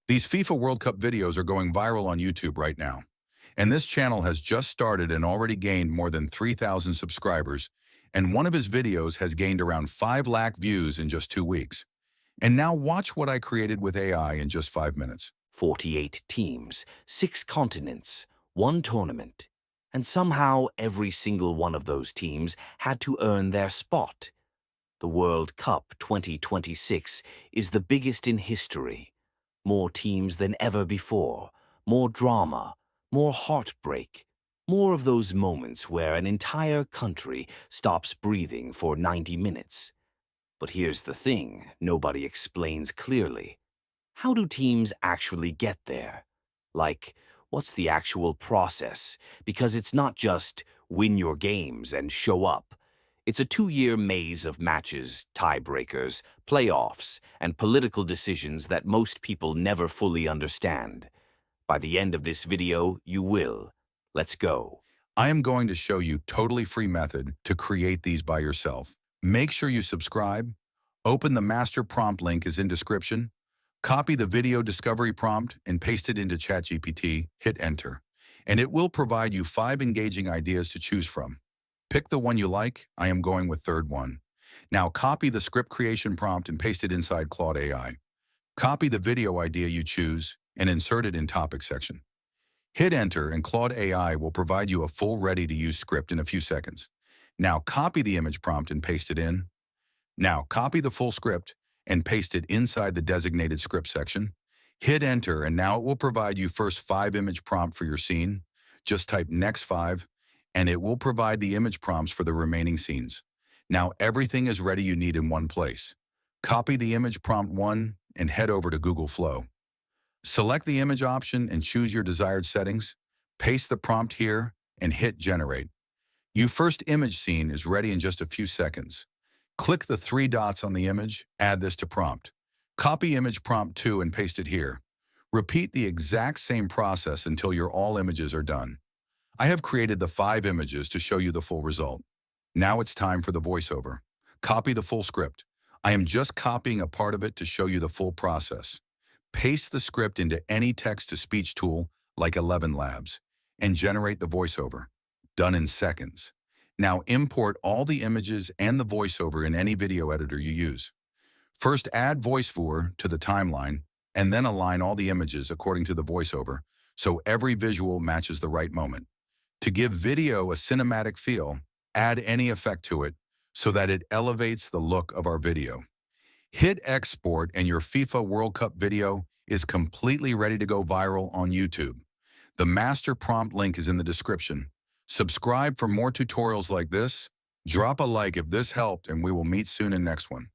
These FIFA World Cup videos are going viral on YouTube right now. And this channel has just started and already gained more than 3,000 subscribers, and one of his videos has gained around 5 lakh views in just 2 weeks. And now watch what I created with AI in just 5 minutes. 48 teams, 6 continents, 1 tournament. And somehow every single one of those teams had to earn their spot. The World Cup 2026 is the biggest in history. More teams than ever before, more drama, more heartbreak, more of those moments where an entire country stops breathing for 90 minutes. But here's the thing nobody explains clearly. How do teams actually get there? Like, what's the actual process? Because it's not just win your games and show up. It's a 2-year maze of matches, tiebreakers, playoffs, and political decisions that most people never fully understand. By the end of this video, you will. Let's go. I am going to show you totally free method to create these by yourself. Make sure you subscribe. Open the master prompt link is in description. Copy the video discovery prompt and paste it into ChatGPT, hit enter. And it will provide you 5 engaging ideas to choose from. Pick the one you like. I am going with third one. Now copy the script creation prompt and paste it inside Claude AI. Copy the video idea you choose and insert it in topic section. Hit enter and Claude AI will provide you a full ready-to-use script in a few seconds. Now copy the image prompt and paste it in. Now copy the full script and paste it inside the designated script section. Hit enter and now it will provide you first 5 image prompt for your scene. Just type next 5 and it will provide the image prompts for the remaining scenes. Now everything is ready you need in one place. Copy the image prompt 1 and head over to Google Flow. Select the image option and choose your desired settings. Paste the prompt here and hit generate. Your first image scene is ready in just a few seconds. Click the 3 dots on the image, add this to prompt. Copy image prompt 2 and paste it here. Repeat the exact same process until your all images are done. I have created the 5 images to show you the full result. Now it's time for the voiceover. Copy the full script. I am just copying a part of it to show you the full process. Paste the script into any text-to-speech tool like 11 Labs and generate the voiceover. Done in seconds. Now import all the images and the voiceover in any video editor you use. First add VoiceOver to the timeline and then align all the images according to the voiceover so every visual matches the right moment. To give video a cinematic feel, add any effect to it so that it elevates the look of our video. Hit export and your FIFA World Cup video is completely ready to go viral on YouTube. The master prompt link is in the description. Subscribe for more tutorials like this. Drop a like if this helped and we will meet soon in next one.